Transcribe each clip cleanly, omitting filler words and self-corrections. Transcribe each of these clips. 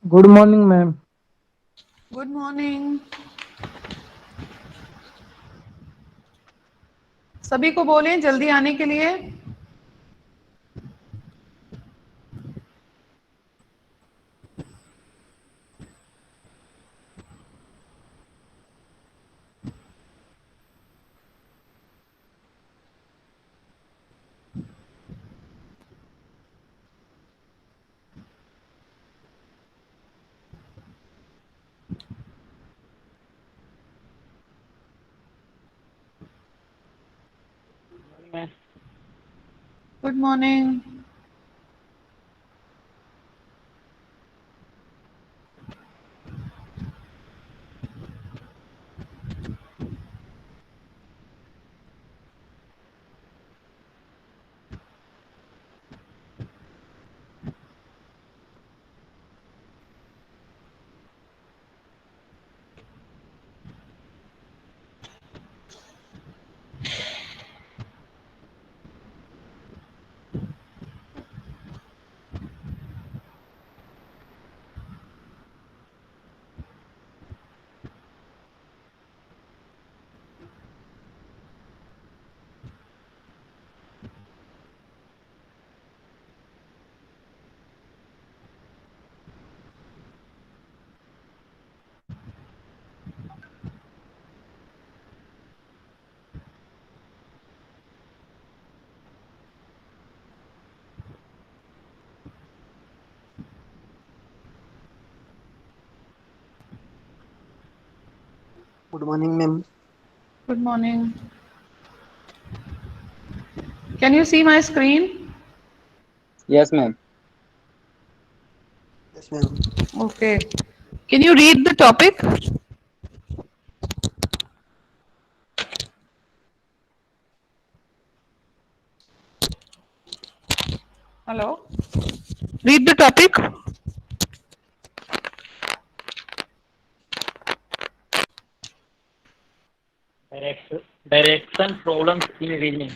Good morning ma'am. Good morning. सभी को बोलें जल्दी आने के लिए। Good morning. Good morning, ma'am. Good morning. Can you see my screen? Yes, ma'am. Yes, ma'am. Okay. Can you read the topic? Hello, read the topic. Direction problems in reasoning.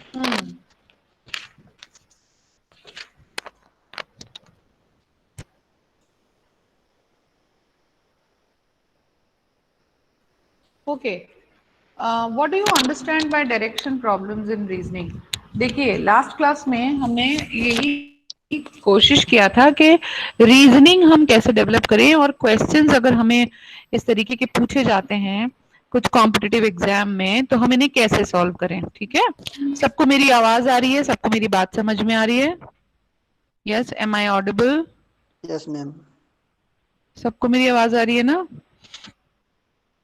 Okay, what do you understand by direction problems in reasoning? देखिए, last class में हमने यही कोशिश किया था कि reasoning हम कैसे डेवलप करें, और क्वेश्चंस अगर हमें इस तरीके के पूछे जाते हैं कुछ कॉम्पिटिटिव एग्जाम में, तो हम इन्हें कैसे सॉल्व करें। ठीक है, सबको मेरी आवाज आ रही है? सबको मेरी बात समझ में आ रही है? Yes, am I audible? Yes, ma'am. सबको मेरी आवाज आ रही है ना?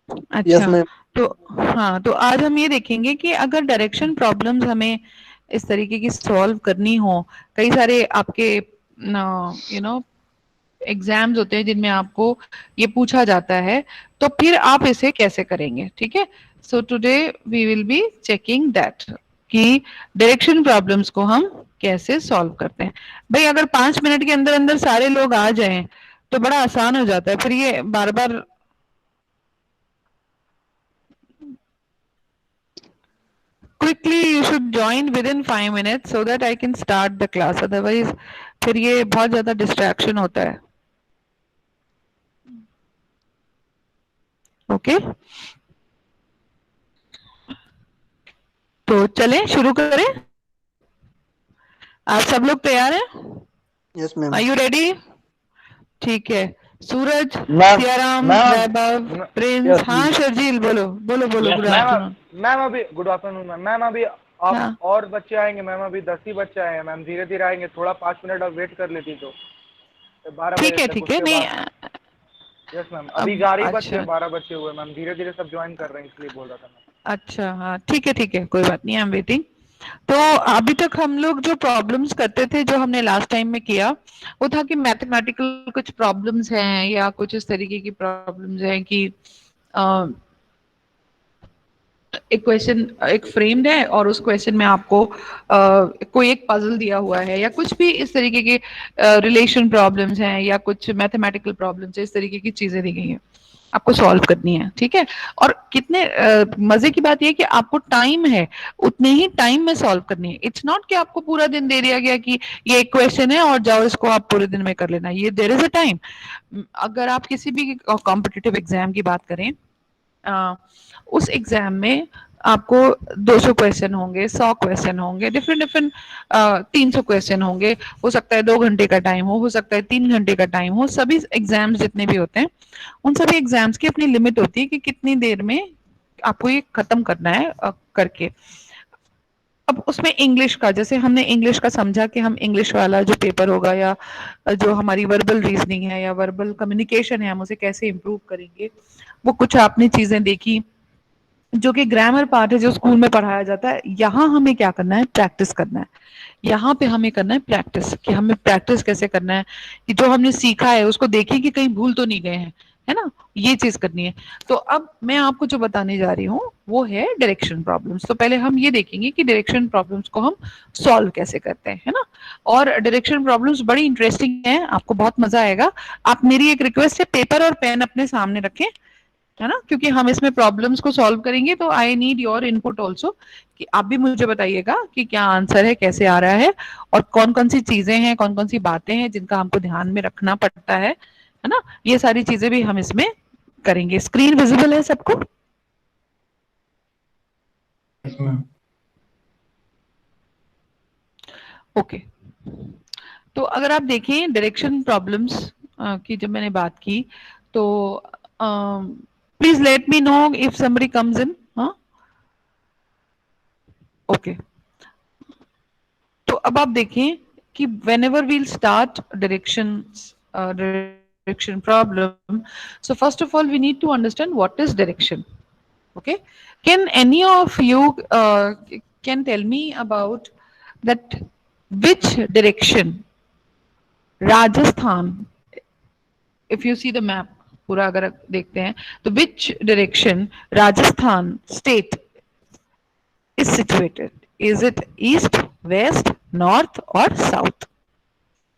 Yes, अच्छा, ma'am. तो हाँ, तो आज हम ये देखेंगे कि अगर डायरेक्शन प्रॉब्लम्स हमें इस तरीके की सॉल्व करनी हो, कई सारे आपके एग्जाम्स होते हैं जिनमें आपको ये पूछा जाता है, तो फिर आप इसे कैसे करेंगे। ठीक है, so today we will be checking that कि डायरेक्शन प्रॉब्लम्स को हम कैसे सॉल्व करते हैं। भाई अगर 5 मिनट के अंदर अंदर सारे लोग आ जाएं तो बड़ा आसान हो जाता है, फिर ये बार बार quickly you should join within 5 minutes so that I can start the class, otherwise फिर ये बहुत ज्यादा distraction होता है। ओके, तो चलें शुरू करें। आप सब लोग तैयार हैं? Yes, are ma'am. You ready? ठीक है, Suraj, Ma'am, Siyaram, ma'am, Vaibhav, Prince, yes, हाँ शर्जील, बोलो बोलो बोलो, yes, good ma'am. Afternoon. Ma'am अभी गुड आफ्टरनून मैम। मैम अभी आप हाँ और बच्चे आएंगे मैम, अभी 10 ही बच्चे आए हैं मैम, धीरे धीरे आएंगे, थोड़ा 5 मिनट और वेट कर लेती तो 12 बजे तक ठीक है, उसके नहीं बाद। यस मैम, अभी 11 ही बच्चे, अच्छा 12 बच्चे हुए मैम, धीरे धीरे सब ज्वाइन कर रहे हैं, इसलिए बोल रहा था मैं। अच्छा, हाँ ठीक है, कोई बात नहीं, आई एम वेटिंग। तो अभी तक हम लोग जो प्रॉब्लम्स करते थे, जो हमने लास्ट टाइम में किया, वो था कि मैथमेटिकल कुछ प्रॉब्लम्स हैं या कुछ इस तरीके की प्रॉब्लम्स हैं कि एक क्वेश्चन एक फ्रेम्ड है और उस क्वेश्चन में आपको कोई एक पजल दिया हुआ है या कुछ भी इस तरीके के रिलेशन प्रॉब्लम्स हैं या कुछ मैथमेटिकल प्रॉब्लम्स है, इस तरीके की चीजें दी गई हैं, आपको सॉल्व करनी है, ठीक है। और कितने मजे की बात यह है कि आपको टाइम है, उतने ही टाइम में सॉल्व करनी है। इट्स नॉट कि आपको पूरा दिन दे दिया गया कि ये एक क्वेश्चन है और जाओ इसको आप पूरे दिन में कर लेना, ये देयर इज अ टाइम। अगर आप किसी भी कॉम्पिटिटिव एग्जाम की बात करें, उस एग्जाम में आपको 200 क्वेश्चन होंगे, 100 क्वेश्चन होंगे, डिफरेंट डिफरेंट 300 क्वेश्चन होंगे, हो सकता है 2 घंटे का टाइम हो सकता है 3 घंटे का टाइम हो। सभी एग्जाम्स जितने भी होते हैं, उन सभी एग्जाम्स की अपनी लिमिट होती है कि कितनी देर में आपको ये खत्म करना है करके। अब उसमें इंग्लिश का, जैसे हमने इंग्लिश का समझा कि हम इंग्लिश वाला जो पेपर होगा या जो हमारी वर्बल रीजनिंग है या वर्बल कम्युनिकेशन है, हम उसे कैसे इम्प्रूव करेंगे, वो कुछ आपने चीजें देखी। जो कि ग्रामर पार्ट है जो स्कूल में पढ़ाया जाता है, यहाँ हमें क्या करना है, प्रैक्टिस करना है। यहाँ पे हमें करना है प्रैक्टिस, कि हमें प्रैक्टिस कैसे करना है कि जो हमने सीखा है उसको देखें कि कहीं भूल तो नहीं गए हैं, है ना, ये चीज करनी है। तो अब मैं आपको जो बताने जा रही हूँ वो है डायरेक्शन प्रॉब्लम्स। तो पहले हम ये देखेंगे कि डायरेक्शन प्रॉब्लम्स को हम सॉल्व कैसे करते हैं, है ना। और डायरेक्शन प्रॉब्लम्स बड़ी इंटरेस्टिंग है, आपको बहुत मजा आएगा। आप, मेरी एक रिक्वेस्ट है, पेपर और पेन अपने सामने रखें, है ना, क्योंकि हम इसमें प्रॉब्लम्स को सॉल्व करेंगे। तो I need your input also, कि आप भी मुझे बताइएगा कि क्या आंसर है, कैसे आ रहा है, और कौन कौन सी चीजें हैं, कौन कौन सी बातें हैं जिनका हमको ध्यान में रखना पड़ता है ना। ये सारी चीजें भी हम इसमें करेंगे। स्क्रीन विजिबल है सबको? ओके। तो अगर आप देखें डायरेक्शन प्रॉब्लम्स की जब मैंने बात की, तो please let me know if somebody comes in. हाँ, ओके। तो अब आप देखें कि whenever we'll start direction problem, so first of all we need to understand what is direction. Okay, can any of you can tell me about that, which direction Rajasthan, if you see the map पूरा अगर देखते हैं, तो which direction Rajasthan state is situated? Is it east, west, north, or south?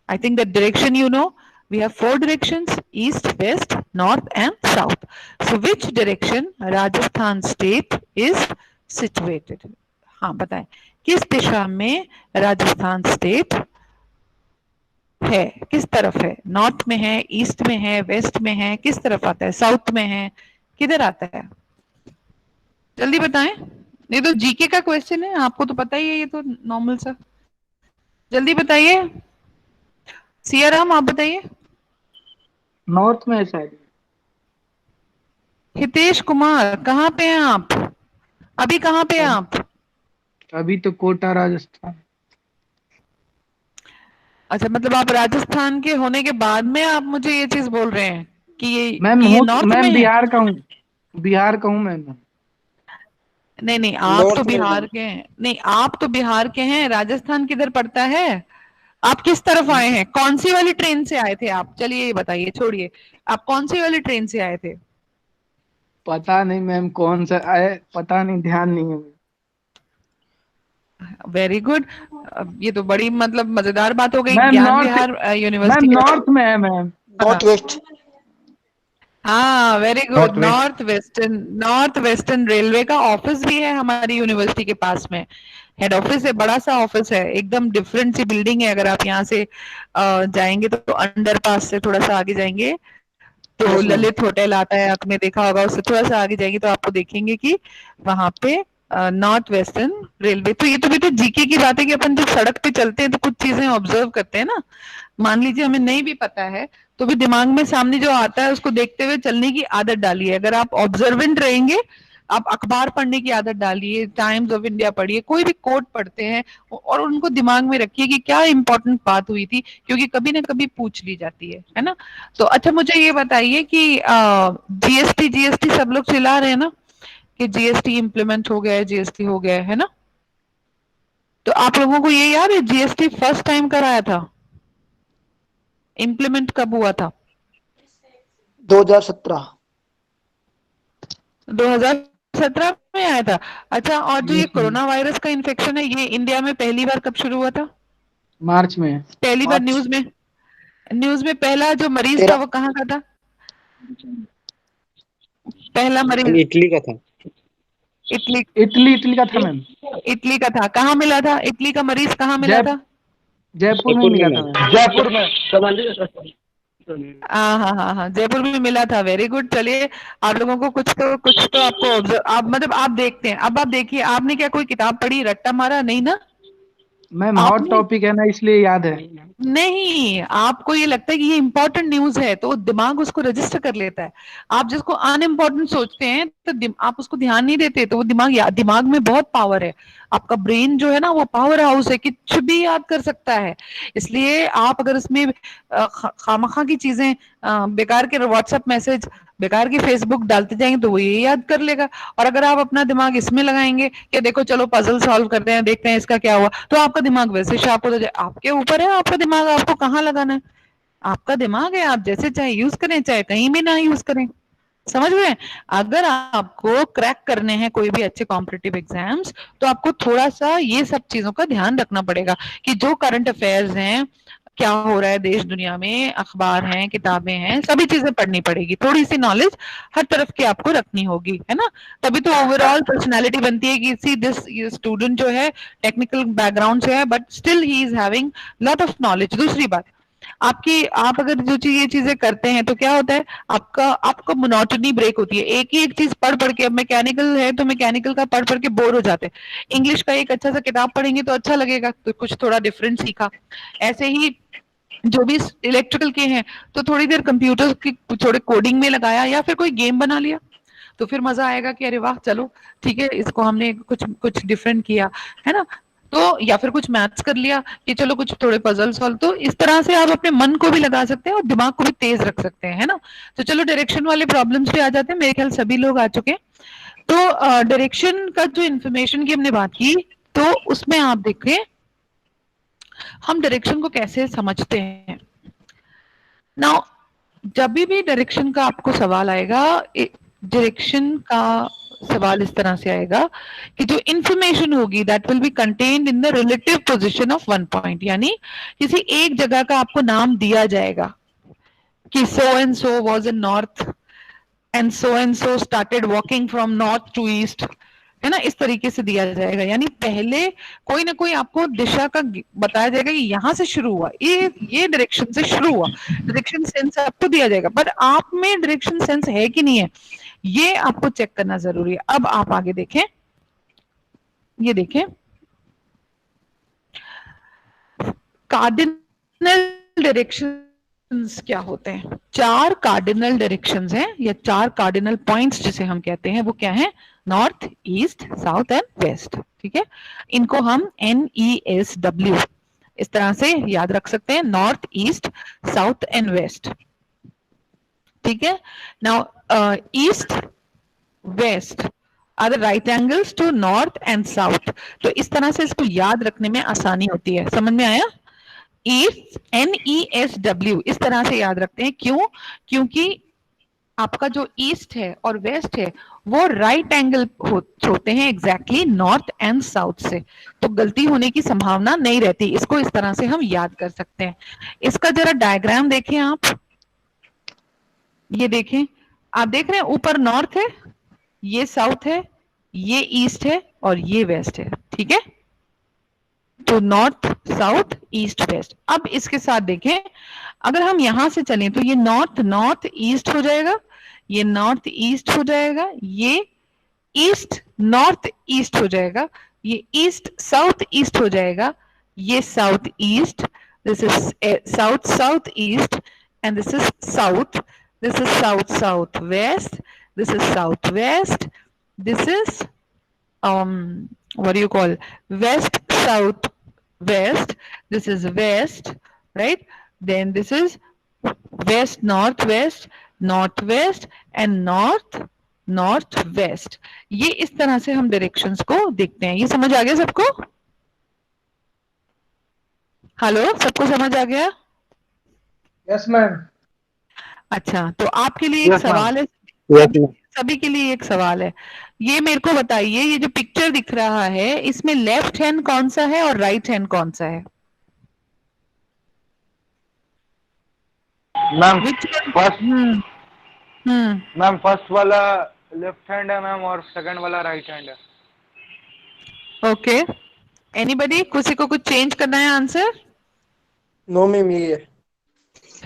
I think the direction you know. We have 4 directions: east, west, north, and south. So which direction Rajasthan state is situated? हाँ बताएं, किस दिशा में Rajasthan state है, किस तरफ है? North में है, ईस्ट में है, वेस्ट में है, किस तरफ आता है? साउथ में है, किधर आता है? जल्दी बताएं, ये तो जीके का क्वेश्चन है, आपको तो पता ही है, ये तो नॉर्मल सा। जल्दी बताइए, सियाराम आप बताइए। नॉर्थ में है शायद। हितेश कुमार, कहाँ पे हैं आप अभी, कहाँ पे हैं आप? अभी तो कोटा राजस्थान। अच्छा, मतलब आप राजस्थान के होने के बाद में आप मुझे ये चीज बोल रहे हैं कि मैम ये नॉर्थ में मैम है? बिहार का हूँ, बिहार का हूँ मैम। नहीं नहीं, आप तो नॉर्थ में बिहार मैम। के हैं। नहीं, आप तो बिहार के हैं, राजस्थान किधर पड़ता है? आप किस तरफ आए हैं, कौन सी वाली ट्रेन से आए थे आप? चलिए ये बताइए, छोड़िए, आप कौन सी वाली ट्रेन से आए थे? पता नहीं मैम कौन सा है, पता नहीं, ध्यान नहीं है। Very good. ये तो बड़ी मतलब मजेदार बात हो गई, ma'am Gyan north, Vihar ma'am university के नॉर्थ में है मैम। North west. हाँ, very good. North west. North western railway का ऑफिस भी है हमारी यूनिवर्सिटी के पास में। हेड ऑफिस है, बड़ा सा ऑफिस है, एकदम डिफरेंट सी बिल्डिंग है। अगर आप यहाँ से जाएंगे तो अंडर पास से थोड़ा सा आगे जाएंगे तो यस मैम। ललित होटल आता है, आपने देखा होगा। उससे थोड़ा सा आगे जाएंगे तो आपको देखेंगे कि वहां पे नॉर्थ वेस्टर्न रेलवे। तो ये तो भी तो जीके की बात है कि अपन जब सड़क पे चलते हैं तो कुछ चीजें ऑब्जर्व करते हैं ना। मान लीजिए हमें नहीं भी पता है तो भी दिमाग में सामने जो आता है उसको देखते हुए चलने की आदत डालिए। अगर आप ऑब्जर्वेंट रहेंगे आप अखबार पढ़ने की आदत डालिए, टाइम्स ऑफ इंडिया पढ़िए, कोई भी कोट पढ़ते हैं और उनको दिमाग में रखिए कि क्या इंपॉर्टेंट बात हुई थी, क्योंकि कभी ना कभी पूछ ली जाती है ना। तो अच्छा मुझे ये बताइए कि जीएसटी जीएसटी सब लोग चिल्ला रहे हैं ना कि जीएसटी इम्प्लीमेंट हो गया है, जीएसटी हो गया है ना। तो आप लोगों को ये याद है जीएसटी फर्स्ट टाइम कराया था, इम्प्लीमेंट कब हुआ था? 2017। 2017 में आया था। अच्छा, और जो ये यस मैम, कोरोना वायरस का इन्फेक्शन है ये इंडिया में पहली बार कब शुरू हुआ था? मार्च में। पहली बार मार्च न्यूज में पहला जो मरीज था 13। वो कहाँ का था? पहला मरीज इटली का था। इटली, इटली का था मैम। इटली का था। कहाँ मिला था इटली का मरीज, कहाँ मिला जय था? जयपुर में जयपुर में मिला था मैम। मैम। जयपुर में। हाँ हाँ हाँ हाँ, जयपुर में मिला था। Very good. चलिए, आप लोगों को कुछ तो आपको ऑब्जर्व, आप मतलब आप देखते हैं। अब आप देखिए, आपने क्या कोई किताब पढ़ी, रट्टा मारा? नहीं ना। मैम हॉट आपने टॉपिक है ना, इसलिए याद है। नहीं, आपको ये लगता है कि ये इंपॉर्टेंट न्यूज है तो दिमाग उसको रजिस्टर कर लेता है। आप जिसको अनइम्पोर्टेंट सोचते हैं तो आप उसको ध्यान नहीं देते, तो वो दिमाग में बहुत पावर है। आपका ब्रेन जो है ना वो पावर हाउस है, कुछ भी याद कर सकता है। इसलिए आप अगर इसमें खामखा की चीजें, बेकार के व्हाट्सएप मैसेज, बेकार की फेसबुक डालते जाएंगे तो वो ये याद कर लेगा। और अगर आप अपना दिमाग इसमें लगाएंगे कि देखो चलो पजल सॉल्व करते हैं, देखते हैं इसका क्या हुआ, तो आपका दिमाग वैसे शार्प हो जाए। आपके ऊपर है आपका दिमाग आपको कहाँ लगाना है। आपका दिमाग है, आप जैसे चाहे यूज करें चाहे कहीं भी ना यूज करें। समझ गए? अगर आपको क्रैक करने हैं कोई भी अच्छे कॉम्पिटिटिव एग्जाम्स, तो आपको थोड़ा सा ये सब चीजों का ध्यान रखना पड़ेगा कि जो करंट अफेयर्स हैं, क्या हो रहा है देश दुनिया में, अखबार हैं, किताबें हैं, सभी चीजें पढ़नी पड़ेगी। थोड़ी सी नॉलेज हर तरफ की आपको रखनी होगी, है ना। तभी तो ओवरऑल पर्सनालिटी बनती है कि सी दिस स्टूडेंट जो है टेक्निकल बैकग्राउंड से है but still he is having lot of knowledge. दूसरी बात, आप अगर जो चीज ये चीजें करते हैं तो क्या होता है, आपका मोनोटनी ब्रेक होती है। एक ही एक चीज पढ़ पढ़ के, अब मैकेनिकल है तो मैकेनिकल का पढ़ पढ़ के बोर हो जाते हैं। इंग्लिश का एक अच्छा सा किताब पढ़ेंगे तो अच्छा लगेगा, तो कुछ थोड़ा डिफरेंट सीखा। ऐसे ही जो भी इलेक्ट्रिकल के हैं तो थोड़ी देर कंप्यूटर की थोड़े कोडिंग में लगाया या फिर कोई गेम बना लिया, तो फिर मजा आएगा कि अरे वाह चलो ठीक है, इसको हमने कुछ कुछ डिफरेंट किया, है ना। तो या फिर कुछ मैथ्स कर लिया कि चलो कुछ थोड़े पजल सॉल्व। तो इस तरह से आप अपने मन को भी लगा सकते हैं और दिमाग को भी तेज रख सकते हैं, है ना। तो चलो डायरेक्शन वाले प्रॉब्लम्स पे आ जाते हैं। मेरे ख्याल सभी लोग आ चुके हैं। तो डायरेक्शन का जो इन्फॉर्मेशन की हमने बात की, तो उसमें आप देखें हम डायरेक्शन को कैसे समझते हैं। नाउ जब भी डायरेक्शन का आपको सवाल आएगा, डायरेक्शन का सवाल इस तरह से आएगा कि जो इंफॉर्मेशन होगी that will be contained in the relative position of one point, यानी किसी एक जगह का आपको नाम दिया जाएगा कि so and so was in north and so started walking from north to east, है ना। इस तरीके से दिया जाएगा, यानी पहले कोई ना कोई आपको दिशा का बताया जाएगा कि यहाँ से शुरू हुआ, ये डायरेक्शन से शुरू हुआ। डायरेक्शन सेंस आपको दिया जाएगा, पर आप में डायरेक्शन सेंस है कि नहीं है ये आपको चेक करना जरूरी है। अब आप आगे देखें, ये देखें कार्डिनल डायरेक्शंस क्या होते हैं। 4 कार्डिनल डायरेक्शंस हैं या 4 कार्डिनल पॉइंट्स जिसे हम कहते हैं, वो क्या है? North, east, south and west. ठीक है, इनको हम NESW इस तरह से याद रख सकते हैं, north, east, south and west. ठीक है, now east west are the right angles to north and south. तो इस तरह से इसको याद रखने में आसानी होती है। समझ में आया? ईस्ट NESW इस तरह से याद रखते हैं। क्यों? क्योंकि आपका जो ईस्ट है और वेस्ट है वो राइट एंगल होते हैं एग्जैक्टली नॉर्थ एंड साउथ से, तो गलती होने की संभावना नहीं रहती। इसको इस तरह से हम याद कर सकते हैं। इसका जरा डायग्राम देखें आप, ये देखें, आप देख रहे हैं ऊपर नॉर्थ है, ये साउथ है, ये ईस्ट है और ये वेस्ट है। ठीक है, तो नॉर्थ, साउथ, ईस्ट, वेस्ट। अब इसके साथ देखें, अगर हम यहां से चलें तो ये नॉर्थ नॉर्थ ईस्ट हो जाएगा, ये नॉर्थ ईस्ट हो जाएगा, ये ईस्ट नॉर्थ ईस्ट हो जाएगा, ये ईस्ट साउथ ईस्ट हो जाएगा, ये south east, this is south south east and this is south, this is south south waste, this is south west, This is what do you call, west, south, west. This is west, right? Then this is west, northwest, northwest and north, northwest. ये इस तरह से हम directions को देखते हैं। ये समझ आ गया सबको? हेलो, सबको समझ आ गया? Yes ma'am. अच्छा, तो आपके लिए एक Yes, ma'am. सवाल है, Yes, ma'am. सभी के लिए एक सवाल है। ये मेरे को बताइए, ये जो पिक्चर दिख रहा है इसमें लेफ्ट हैंड कौन सा है और राइट हैंड कौन सा है? Ma'am Which one? First ma'am first वाला लेफ्ट हैंड है मैम और सेकंड वाला राइट हैंड है। ओके, एनीबडी, किसी को कुछ चेंज करना है आंसर? नो मैम, ये है।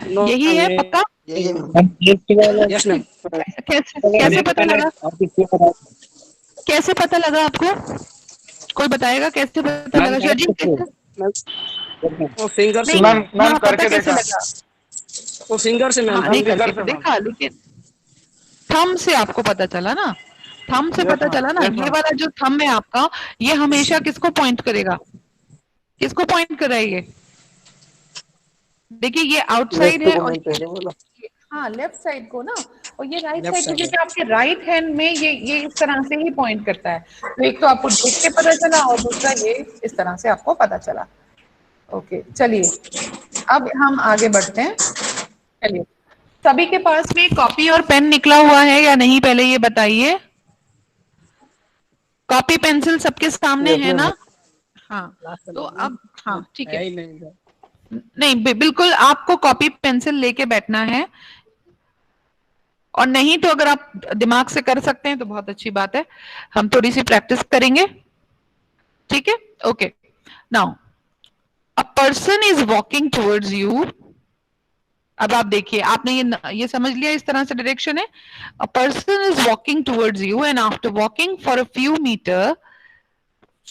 यही है पक्का? यही मैम। Yes ma'am. कैसे पता लगा? कैसे पता लगा आपको? कोई बताएगा कैसे पता लगा? शिवजी, वो फिंगर से नहीं, मैम हाँ, पता करके कैसे देखा। लगा? वो फिंगर से मैम। हाँ, नहीं फिंगर करके से, देखा, लेकिन थंब से आपको पता चला ना? थंब से Yes, पता ma'am. चला ना? Yes, ये ma'am. वाला जो थंब है आपका, ये हमेशा किसको पॉइंट करेगा? किसको पॉइंट कर रहा है ये? देखिए, ये आउटसाइड है और हाँ, लेफ्ट साइड को ना, और ये राइट Left साइड को, side क्योंकि आपके राइट हैंड में ये इस तरह से ही पॉइंट करता है। तो एक तो आपको देख के पता चला और दूसरा ये इस तरह से आपको पता चला। ओके, चलिए अब हम आगे बढ़ते हैं। चलिए, सभी के पास में कॉपी और पेन निकला हुआ है या नहीं, पहले ये बताइए। कॉपी पेंसिल सबके सामने है ना? हाँ, तो अब हाँ ठीक है, नहीं बिल्कुल आपको कॉपी पेंसिल लेके बैठना है, और नहीं तो अगर आप दिमाग से कर सकते हैं तो बहुत अच्छी बात है, हम थोड़ी सी प्रैक्टिस करेंगे, ठीक है? Okay, now a person is walking towards you. अब आप देखिए, आपने ये समझ लिया इस तरह से डायरेक्शन है। A person is walking towards you and after walking for a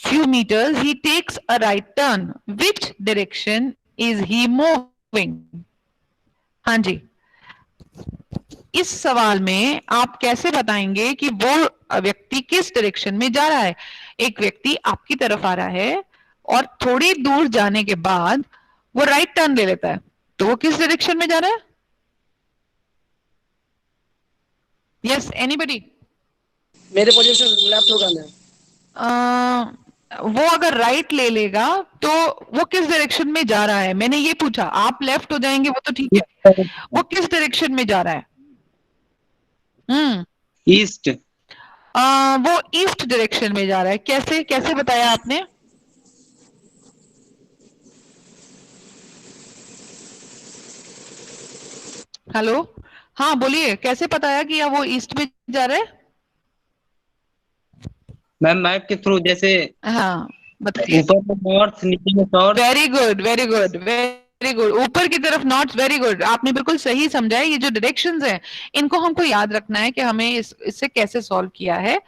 few meters he takes a right turn. Which direction is he moving? हाँ जी, इस सवाल में आप कैसे बताएंगे कि वो व्यक्ति किस डायरेक्शन में जा रहा है? एक व्यक्ति आपकी तरफ आ रहा है और थोड़ी दूर जाने के बाद वो राइट टर्न ले लेता है, तो वो किस डायरेक्शन में जा रहा है? Yes, anybody? मेरे पोजीशन लेफ्ट होगा मैम। वो अगर राइट ले लेगा तो वो किस डायरेक्शन में जा रहा है? मैंने ये पूछा, आप लेफ्ट हो जाएंगे वो तो ठीक है, वो किस डायरेक्शन में जा रहा है? ईस्ट। वो ईस्ट डायरेक्शन में जा रहा है। कैसे कैसे बताया आपने? हेलो, हाँ बोलिए, कैसे बताया कि वो ईस्ट में जा रहा है? मैम मैप के थ्रू, जैसे हाँ बताइए। ऊपर में नॉर्थ, नीचे में south. Very good, very good, very good, ऊपर की तरफ नॉर्थ। वेरी गुड, आपने बिल्कुल सही समझा है। ये जो डायरेक्शंस हैं इनको हमको याद रखना है कि हमें इससे कैसे सॉल्व किया है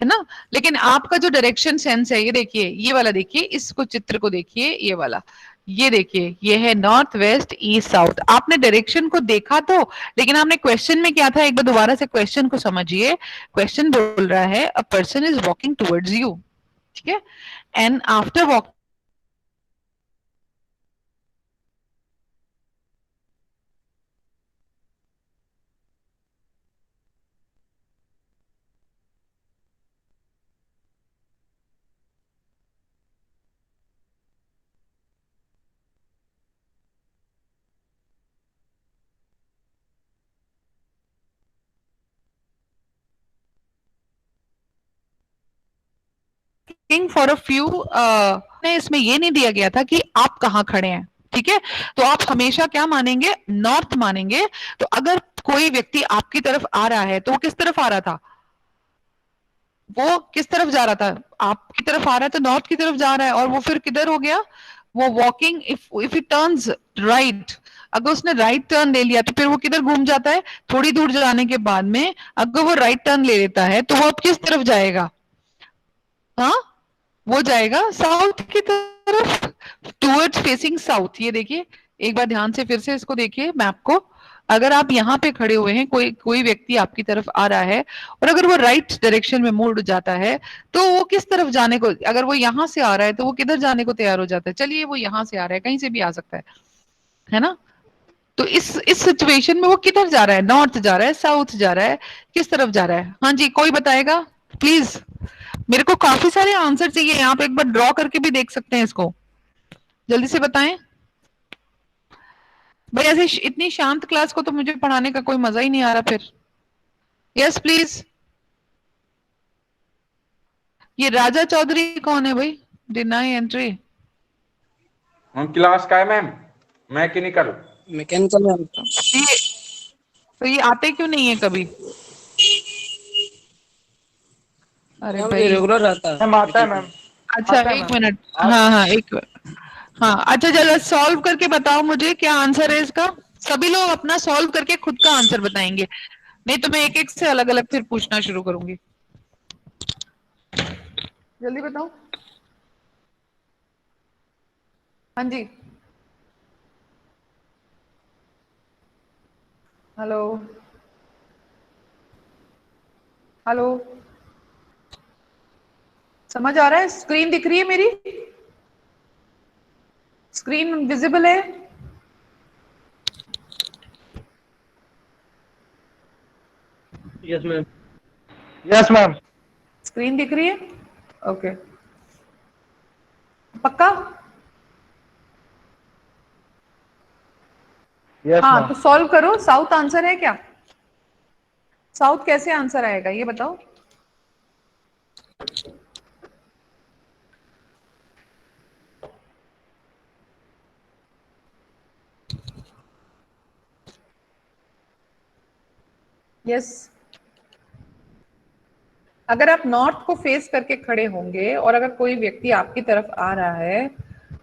ना? लेकिन आपका जो डायरेक्शन सेंस है, ये देखिए, ये वाला देखिए, इसको चित्र को देखिए, ये वाला, ये देखिए, ये है नॉर्थ, वेस्ट, ईस्ट, साउथ। आपने डायरेक्शन को देखा तो, लेकिन आपने क्वेश्चन में क्या था, एक बार दोबारा से क्वेश्चन को समझिए। क्वेश्चन बोल रहा है a person is walking towards you, ठीक है, and after walk for a few, इसमें ये नहीं दिया गया था कि आप कहाँ खड़े हैं, ठीक है? तो आप हमेशा क्या मानेंगे? नॉर्थ मानेंगे। तो अगर कोई व्यक्ति आपकी तरफ आ रहा है तो वो किस तरफ आ रहा था? वो किस तरफ जा रहा था? आपकी तरफ आ रहा है तो नॉर्थ की तरफ जा रहा है, और वो फिर किधर हो गया? वो walking, if it turns right, अगर उसने राइट टर्न ले लिया तो फिर वो किधर घूम जाता है? थोड़ी दूर जाने के बाद में अगर वो राइट टर्न ले लेता है तो वो अब किस तरफ जाएगा? हाँ, वो जाएगा साउथ की तरफ, टुवर्ड्स फेसिंग साउथ। ये देखिए, एक बार ध्यान से फिर से इसको देखिए मैप को, अगर आप यहाँ पे खड़े हुए हैं, कोई कोई व्यक्ति आपकी तरफ आ रहा है और अगर वो राइट डायरेक्शन में मुड़ जाता है तो वो किस तरफ जाने को, अगर वो यहाँ से आ रहा है तो वो किधर जाने को तैयार हो जाता है? चलिए वो यहाँ से आ रहा है, कहीं से भी आ सकता है ना? तो इस सिचुएशन में वो किधर जा रहा है? नॉर्थ जा रहा है, साउथ जा रहा है, किस तरफ जा रहा है? हाँ जी, कोई बताएगा प्लीज? मेरे को काफी सारे आंसर चाहिए, आप एक बार ड्रॉ करके भी देख सकते हैं इसको, जल्दी से बताएं भाई। ऐसे इतनी शांत क्लास को तो मुझे पढ़ाने का कोई मजा ही नहीं आ रहा फिर। Yes please. ये राजा चौधरी कौन है भाई? Deny entry. हम क्लास का है मैम, मैकेनिकल। मैकेनिकल मैम का। ये तो ये आते क्यों नहीं है कभी? अरे मैम ये भाई, रेगुलर रहता है मैम आता है मीटिंग मैम। में। अच्छा आता है एक मैम। मिनट, हाँ हाँ एक, हाँ अच्छा चलो सॉल्व करके बताओ मुझे क्या आंसर है इसका। सभी लोग अपना सॉल्व करके खुद का आंसर बताएंगे, नहीं तो मैं एक एक से अलग अलग फिर पूछना शुरू करूंगी। जल्दी बताओ। हाँ जी, हेलो हेलो, समझ आ रहा है? स्क्रीन दिख रही है मेरी? स्क्रीन विजिबल है? Yes ma'am. Yes ma'am. Screen दिख रही है? ओके, पक्का? यस हाँ मैम। तो सॉल्व करो। साउथ आंसर है क्या? साउथ कैसे आंसर आएगा ये बताओ। यस, अगर आप नॉर्थ को फेस करके खड़े होंगे और अगर कोई व्यक्ति आपकी तरफ आ रहा है,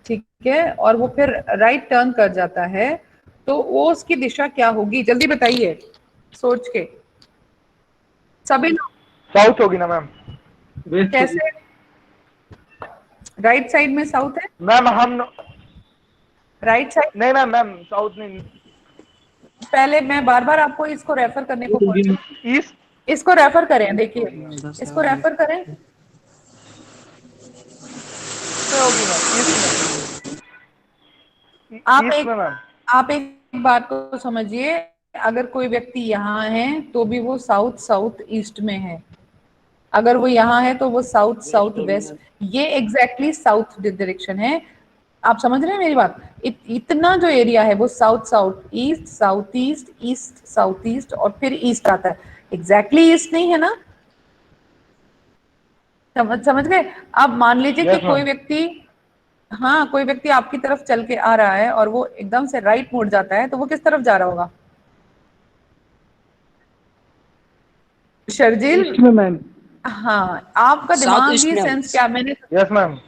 ठीक है, और वो फिर राइट टर्न कर जाता है तो वो उसकी दिशा क्या होगी? जल्दी बताइए सोच के सभी लोग। साउथ होगी ना मैम? कैसे? राइट साइड में साउथ है? मैम हम राइट साइड। नहीं मैम, मैम साउथ नहीं। पहले मैं बार बार आपको इसको रेफर करने को बोल रही हूँ। ईस्ट इसको रेफर करें, देखिए इसको रेफर करें। में होगी मैम, ईस्ट में। आप ईस्ट एक में मैम। आप एक बात को समझिए, अगर कोई व्यक्ति यहाँ है तो भी वो साउथ साउथ ईस्ट में है, अगर वो यहाँ है तो वो साउथ साउथ वेस्ट, ये एग्जैक्टली साउथ डायरेक्शन है। आप समझ रहे हैं मेरी बात? इतना जो एरिया है वो south south east, south east, east south east और फिर ईस्ट आता है। एग्जैक्टली ईस्ट नहीं है ना? समझ गए? अब मान लीजिए कि यस कोई मैम। व्यक्ति, हाँ कोई व्यक्ति आपकी तरफ चल के आ रहा है और वो एकदम से राइट मुड़ जाता है तो वो किस तरफ जा रहा होगा? शर्जील, ईस्ट में मैम। हाँ आपका साउथ दिमाग ईस्ट ही में सेंस क्या, मैंने, यस मैम।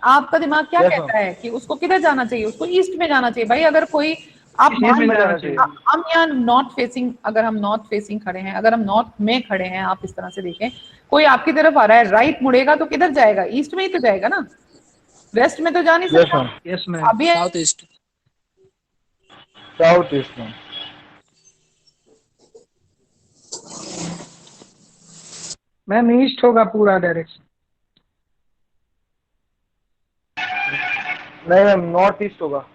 आपका दिमाग क्या यस मैम। कहता है कि उसको किधर जाना चाहिए? उसको ईस्ट में जाना चाहिए भाई। अगर कोई, आप ईस्ट मान में लो जाना चाहिए। हम यहाँ नॉर्थ फेसिंग, अगर हम नॉर्थ फेसिंग खड़े हैं, अगर हम नॉर्थ में खड़े हैं, आप इस तरह से देखें, कोई आपकी तरफ आ रहा है, राइट मुड़ेगा तो किधर जाएगा? ईस्ट में ही तो जाएगा ना, वेस्ट में तो जा नहीं यस सकता। मैम। Yes ma'am. अभी south east. South east ma'am. Ma'am east होगा पूरा डायरेक्शन। नहीं मैम, नॉर्थ ईस्ट होगा।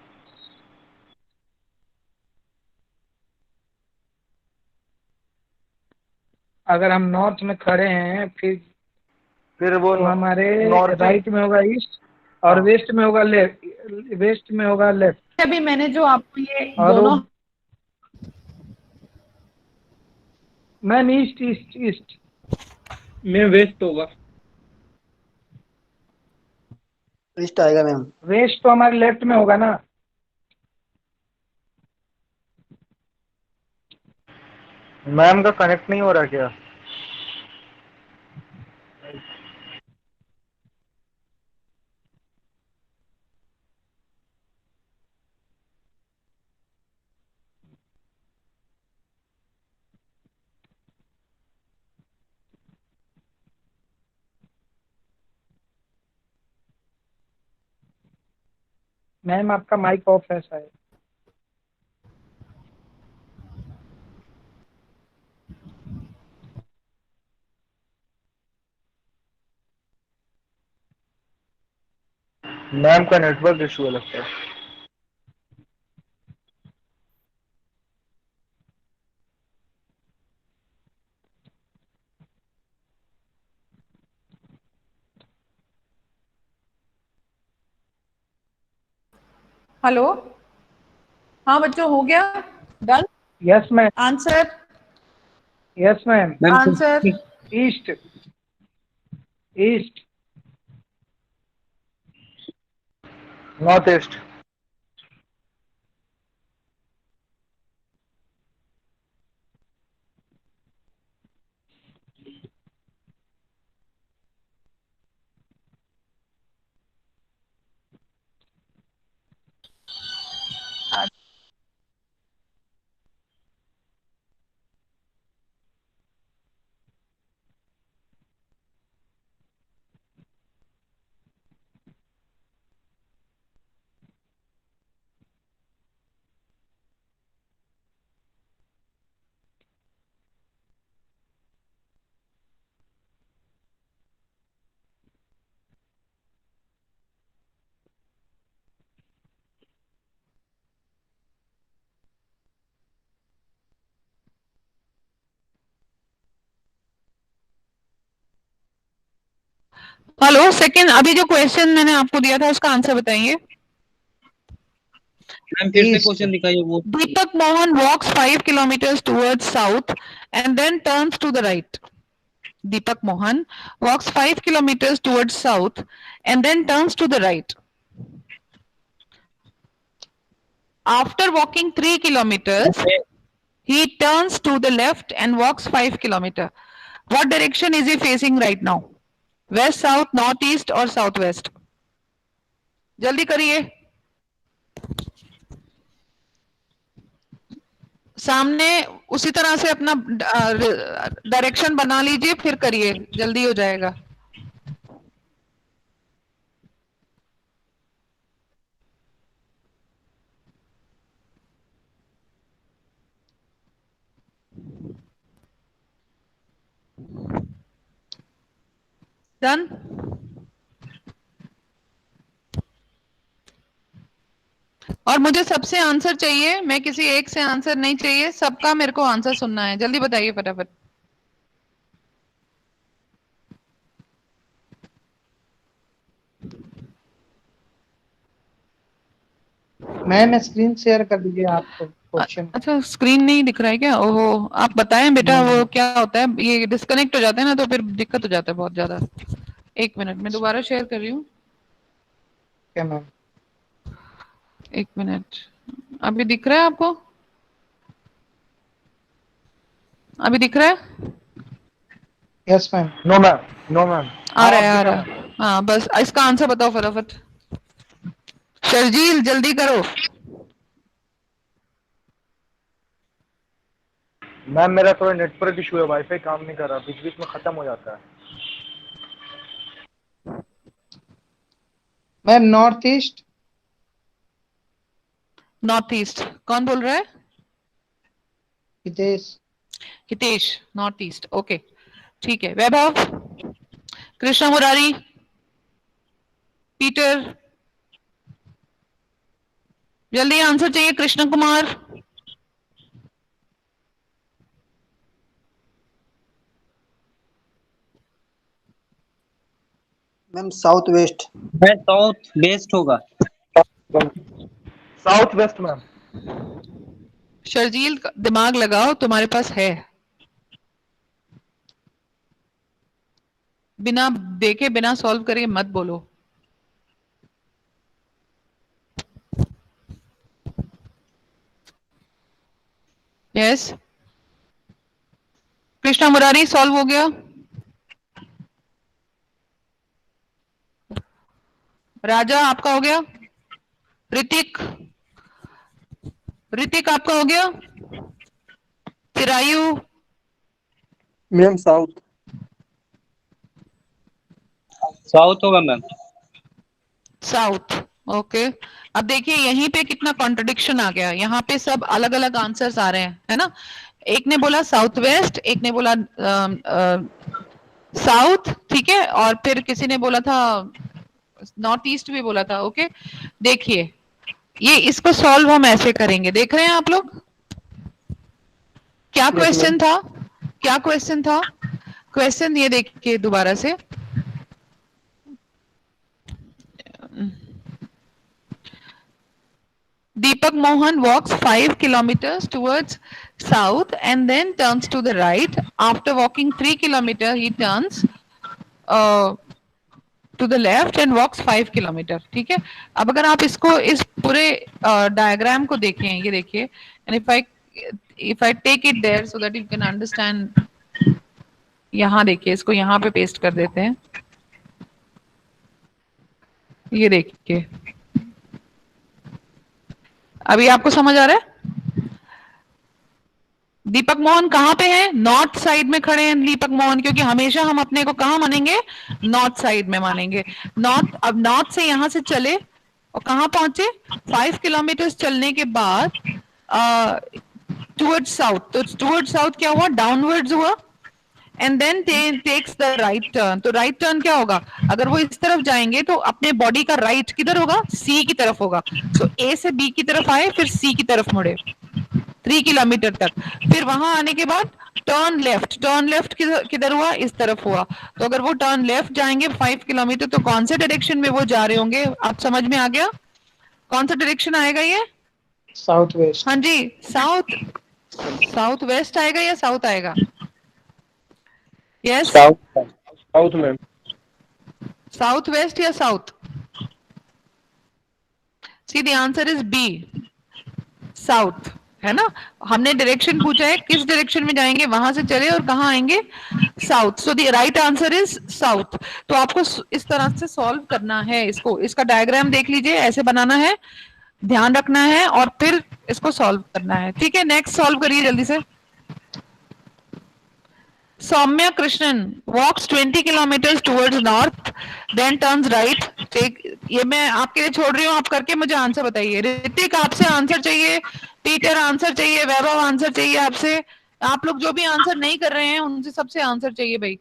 अगर हम नॉर्थ में खड़े हैं फिर वो तो हमारे नॉर्थ राइट में होगा ईस्ट, और हाँ। वेस्ट में होगा लेफ्ट, वेस्ट में होगा लेफ्ट। अभी मैंने जो आपको ये और वो दोनों, मैम ईस्ट ईस्ट ईस्ट। मैं वेस्ट होगा। ईस्ट आएगा मैम। वेस्ट तो हमारे लेफ्ट में होगा ना। मैम का कनेक्ट नहीं हो रहा क्या? मैम आपका माइक ऑफ है शायद। मैम का नेटवर्क इशू है लगता है। हेलो, हाँ बच्चों, हो गया? Done? Yes ma'am. Answer? Yes ma'am. Answer? East. East. North east. Hello, second, अभी जो क्वेश्चन मैंने आपको दिया था उसका आंसर बताइए। मैम फिर से क्वेश्चन दिखाइए वो। Deepak Mohan walks 5 kilometers towards south and then turns to the right. Deepak Mohan walks 5 kilometers towards south and then turns to the right. After walking 3 kilometers, he turns to the left and walks 5 kilometers. What direction is he facing right now? West, south, north, east or southwest? जल्दी करिए। सामने उसी तरह से अपना direction बना लीजिए, फिर करिए, जल्दी हो जाएगा। डन? और मुझे सबसे आंसर चाहिए, मैं किसी एक से आंसर नहीं चाहिए, सबका मेरे को आंसर सुनना है। जल्दी बताइए फटाफट। मैम स्क्रीन शेयर कर दीजिए आपको क्वेश्चन। अच्छा, स्क्रीन नहीं दिख रहा है क्या? ओहो, आप बताएं बेटा, वो क्या होता है, ये डिस्कनेक्ट हो जाता है ना, तो फिर दिक्कत हो जाता है बहुत ज्यादा। एक मिनट, मैं दोबारा शेयर कर रही हूँ। क्या मैम? एक मिनट, अभी दिख रहा है आपको? अभी दिख रहा है? Yes ma'am. No ma'am. No ma'am. आ रहा है, आ रहा है। हाँ, बस इसका आंसर बताओ फटाफट। शर्जील जल्दी करो। मैम मेरा थोड़ा नेटवर्क इशू है, वाईफाई काम नहीं कर रहा, बीच बीच में खत्म हो जाता है। Ma'am north east. North east, कौन बोल रहा है? Hitesh. Hitesh, north east, okay ठीक है। वैभव, कृष्णा मुरारी, पीटर, जल्दी आंसर चाहिए। Krishna Kumar, ma'am south west. मैं साउथ वेस्ट होगा। South west ma'am. शर्जील दिमाग लगाओ, तुम्हारे पास है। बिना देखे, बिना सॉल्व करे मत बोलो। यस, कृष्णा मुरारी सॉल्व हो गया। राजा आपका हो गया। ऋतिक, ऋतिक आपका हो गया। Chirayu, ma'am south. साउथ होगा मैम। South, okay. अब देखिए यहीं पे कितना कॉन्ट्रडिक्शन आ गया, यहाँ पे सब अलग अलग आंसर्स आ रहे हैं, है ना। एक ने बोला साउथ वेस्ट, एक ने बोला साउथ, ठीक है, और फिर किसी ने बोला था नॉर्थ ईस्ट भी बोला था। ओके, देखिए ये इसको सॉल्व हम ऐसे करेंगे, देख रहे हैं आप लोग? क्या Yes, क्वेश्चन ma'am. था? क्या क्वेश्चन था? क्वेश्चन ये देखिए दोबारा से, Deepak Mohan walks 5 kilometers towards south and then turns to the right. After walking 3 kilometers, he turns to the left and walks 5 kilometer. ठीक है, अब अगर आप इसको इस पूरे डायग्राम को देखें, ये देखिए, and if I take it there so that you can understand, यहाँ देखिए, इसको यहाँ पे पेस्ट कर देते हैं, ये देखिए, अभी आपको समझ आ रहा है? दीपक मोहन कहाँ पे है? नॉर्थ साइड में खड़े हैं दीपक मोहन, क्योंकि हमेशा हम अपने को कहाँ मानेंगे? नॉर्थ साइड में मानेंगे। नॉर्थ, अब नॉर्थ से यहां से चले और कहाँ पहुंचे? 5 किलोमीटर चलने के बाद टुवर्ड्स साउथ, तो टुवर्ड्स साउथ क्या हुआ? डाउनवर्ड्स हुआ, and then takes the right turn. तो राइट टर्न क्या होगा? अगर वो इस तरफ जाएंगे तो अपने बॉडी का राइट किधर होगा? सी की तरफ होगा। तो ए से बी की तरफ आए, फिर सी की तरफ मुड़े 3 किलोमीटर तक, फिर वहां आने के बाद टर्न लेफ्ट। टर्न लेफ्ट किधर हुआ? इस तरफ हुआ। तो अगर वो टर्न लेफ्ट जाएंगे 5 किलोमीटर, तो कौन से डायरेक्शन में वो जा रहे होंगे? आप समझ में आ गया? कौन सा डायरेक्शन आएगा ये? South west. हाँ जी, साउथ, साउथ वेस्ट आएगा या साउथ आएगा? Yes, south ma'am. South west या south? See the answer is B, south, है ना? हमने डायरेक्शन पूछा है, किस डायरेक्शन में जाएंगे, वहां से चले और कहाँ आएंगे? South. So the right answer is south. तो आपको इस तरह से सॉल्व करना है इसको, इसका डायग्राम देख लीजिए, ऐसे बनाना है, ध्यान रखना है, और फिर इसको सॉल्व करना है। ठीक है, नेक्स्ट सॉल्व करिए जल्दी से। Saumya Krishnan walks 20 kilometers towards north, then turns right. Take, ये मैं आपके लिए छोड़ रही हूँ, आप करके मुझे आंसर बताइए। ऋतिक आपसे आंसर चाहिए, पीटर आंसर चाहिए, वैभव आंसर चाहिए आपसे। आप लोग जो भी आंसर नहीं कर रहे हैं उनसे सबसे आंसर चाहिए भाई,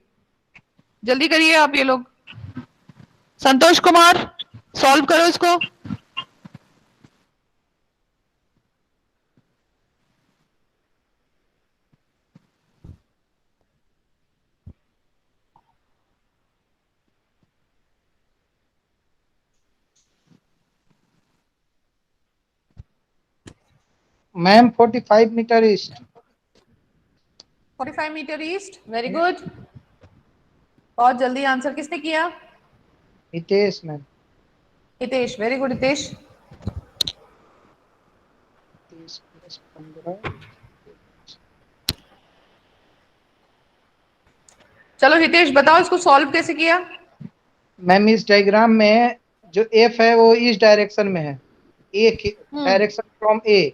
जल्दी करिए आप ये लोग। संतोष कुमार सॉल्व करो इसको। Ma'am 45 metre east. 45 metre east, very good. बहुत जल्दी आंसर किसने किया? Hitesh ma'am. Hitesh, very good Hitesh. 30 + 15। चलो हितेश बताओ इसको सॉल्व कैसे किया? मैम इस डायग्राम में जो एफ है वो इस डायरेक्शन में है, ए डायरेक्शन फ्रॉम ए।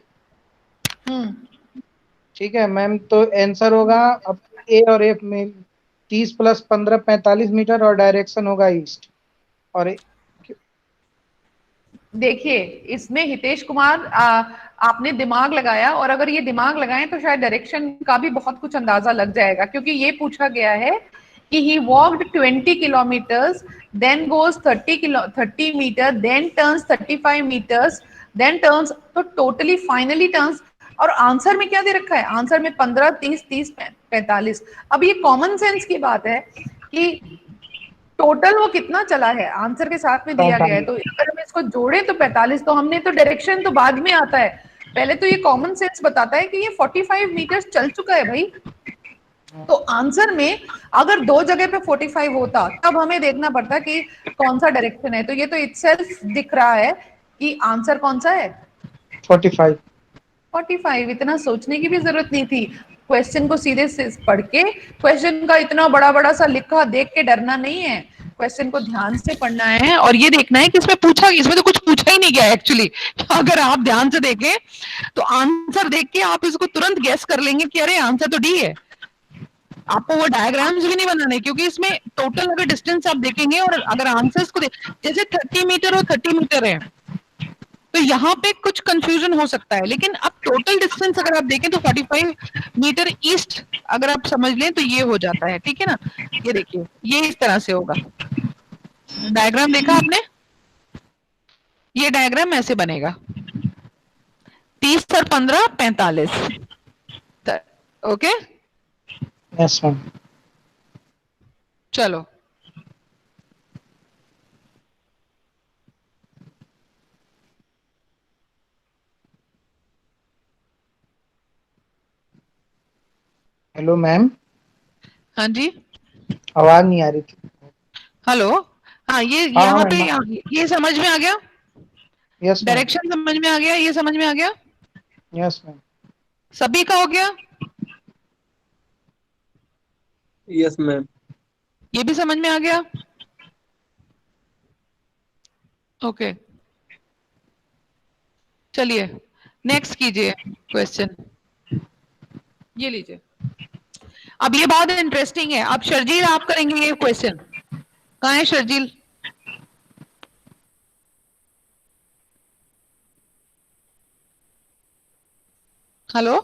ठीक है मैम, तो आंसर होगा अब ए और एफ में 30 + 15 45 मीटर, और डायरेक्शन होगा ईस्ट। और देखिए इसमें हितेश कुमार आपने दिमाग लगाया, और अगर ये दिमाग लगाएं तो शायद डायरेक्शन का भी बहुत कुछ अंदाजा लग जाएगा, क्योंकि ये पूछा गया है कि he walked 20 kilometres, then goes 30 metre, then turns 35 metres, then turns, तो टोटली फाइनली टर्न्स। और आंसर में क्या दे रखा है? आंसर में 15, 30, 30, 45। अब ये कॉमन सेंस की बात है कि टोटल वो कितना चला है, आंसर के साथ में दिया गया है, तो अगर हम इसको जोड़े तो 45। तो हमने तो डायरेक्शन तो बाद में आता है, पहले तो ये कॉमन सेंस बताता है कि ये 45 मीटर चल चुका है भाई। तो आंसर में अगर दो जगह पे 45 होता तब हमें देखना पड़ता कि कौन सा डायरेक्शन है। तो ये तो इटसेल्फ दिख रहा है कि आंसर कौन सा है? 45। 45। इतना सोचने की भी जरूरत नहीं थी, क्वेश्चन को सीधे से पढ़ के, क्वेश्चन का इतना बड़ा बड़ा सा लिखा देख के डरना नहीं है, क्वेश्चन को ध्यान से पढ़ना है और ये देखना है कि इसमें पूछा, इसमें तो कुछ पूछा ही नहीं गया एक्चुअली। अगर आप ध्यान से देखें तो आंसर देख के आप इसको तुरंत गैस कर लेंगे कि अरे आंसर तो डी है। आपको वो डायग्राम्स भी नहीं बनाने, क्योंकि इसमें टोटल अगर डिस्टेंस आप देखेंगे और अगर आंसर्स को जैसे 30 मीटर और 30 मीटर है तो यहाँ पे कुछ कंफ्यूजन हो सकता है, लेकिन अब टोटल डिस्टेंस अगर आप देखें तो 45 मीटर ईस्ट अगर आप समझ लें तो ये हो जाता है। ठीक है ना, ये देखिए ये इस तरह से होगा। डायग्राम देखा आपने? ये डायग्राम ऐसे बनेगा 30 और 15 45। Okay yes ma'am. चलो हेलो मैम, हाँ जी आवाज नहीं आ रही थी। हेलो हाँ ये हाँ हाँ यहाँ पे मैम। ये समझ में आ गया यस मैम। डायरेक्शन समझ में आ गया ये समझ में आ गया यस मैम। सभी का हो गया Yes, ma'am. ये भी समझ में आ गया ओके चलिए नेक्स्ट कीजिए क्वेश्चन ये लीजिए अब ये बहुत इंटरेस्टिंग है अब शर्जील आप करेंगे ये क्वेश्चन कहाँ है Sharjeel hello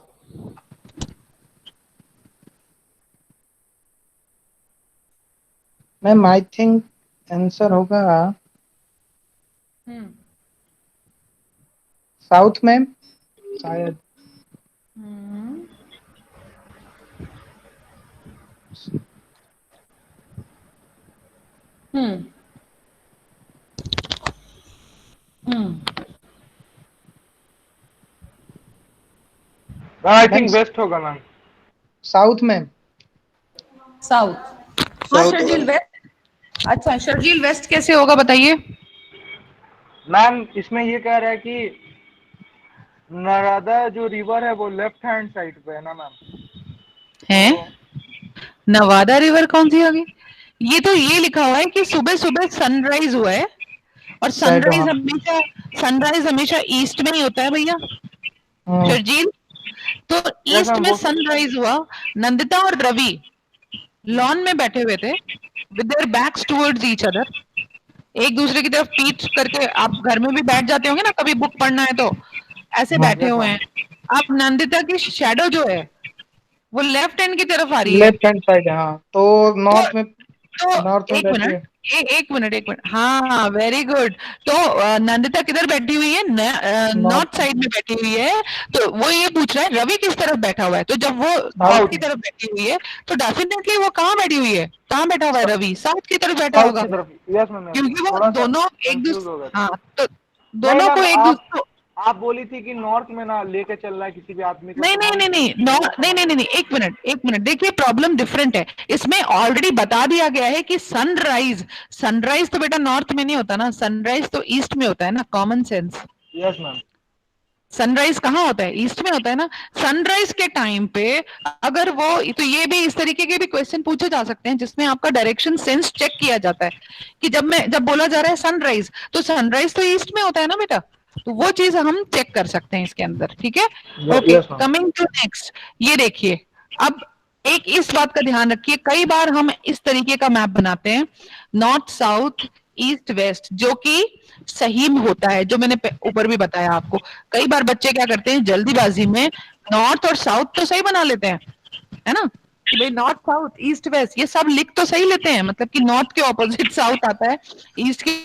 ma'am I think answer होगा हम्म साउथ मैम, शायद। Hmm hmm hmm ma'am I ma'am think west होगा मैम। South ma'am. साउथ हाँ साउथ होगा शर्जील वेस्ट अच्छा शर्जील वेस्ट कैसे होगा बताइए मैम इसमें ये कह रहा है कि नर्मदा जो रिवर है वो लेफ्ट हैंड साइड पे है ना मैम। हैं तो नवादा रिवर कौन सी होगी ये तो ये लिखा हुआ है कि सुबह सुबह सनराइज हुआ है और इस साइड, हाँ। सनराइज हमेशा ईस्ट में ही होता है भैया हम्म। शर्जील तो यस ईस्ट मैम में वो सनराइज हुआ नंदिता और रवि लॉन में बैठे हुए थे with their backs towards each other एक दूसरे की तरफ पीठ करके आप घर में भी बैठ जाते होंगे ना कभी बुक पढ़ना है तो ऐसे बैठे यस हुए मैम हैं अब नंदिता की शैडो जो है वो लेफ्ट हैंड की तरफ आ रही है लेफ्ट हैंड साइड, हाँ, तो तो नॉर्थ में, नॉर्थ तो में एक बैठी मिनट है। एक मिनट हाँ वेरी गुड तो नंदिता किधर बैठी हुई है नॉर्थ नॉर्थ, साइड में बैठी हुई है तो वो ये पूछ रहा है रवि किस तरफ बैठा हुआ है तो जब वो साउथ नॉर्थ की में। तरफ बैठी हुई है तो डेफिनेटली वो कहाँ बैठी हुई है कहाँ बैठा हुआ है रवि साउथ की तरफ बैठा साउथ होगा की तरफ। यस मैम यस मैम क्योंकि वो थोड़ा सा दोनों एक कंफ्यूज हो गया दूसरे था। हाँ तो नहीं दोनों को मैम एक दूसरे आप बोली थी कि नॉर्थ में ना लेके चल रहा है किसी भी आदमी को नहीं तो नहीं मैम नहीं नहीं वो नहीं समझ नहीं गया। नहीं नहीं एक मिनट देखिए प्रॉब्लम डिफरेंट है इसमें ऑलरेडी बता दिया गया है कि सनराइज सनराइज तो बेटा नॉर्थ में नहीं होता ना सनराइज तो ईस्ट में होता है ना common sense yes ma'am sunrise कहाँ होता है ईस्ट में होता है ना सनराइज के टाइम पे अगर वो तो ये भी इस तरीके के भी क्वेश्चन पूछे जा सकते हैं जिसमें आपका डायरेक्शन सेंस चेक किया जाता है कि जब बोला जा रहा है सनराइज तो सनराइज तो ईस्ट में होता है ना बेटा तो वो चीज हम चेक कर सकते हैं इसके अंदर ठीक है okay yes ma'am. Coming to next ये देखिए अब एक इस बात का ध्यान रखिए कई बार हम इस तरीके का मैप बनाते हैं नॉर्थ साउथ ईस्ट वेस्ट जो कि सही में होता है जो मैंने ऊपर भी बताया आपको कई बार बच्चे क्या करते हैं जल्दीबाजी में नॉर्थ और साउथ तो सही बना लेते हैं है ना कि भाई नॉर्थ साउथ ईस्ट वेस्ट ये सब लिख तो सही लेते हैं मतलब कि नॉर्थ के ऑपोजिट साउथ आता है ईस्ट के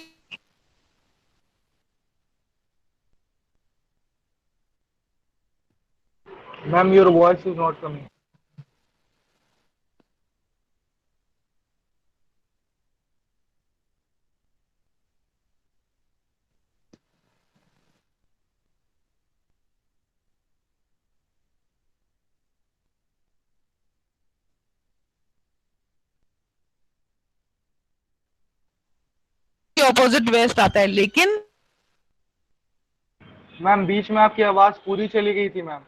ma'am your voice is not coming. Opposite west आता है लेकिन मैम बीच में आपकी आवाज पूरी चली गई थी ma'am.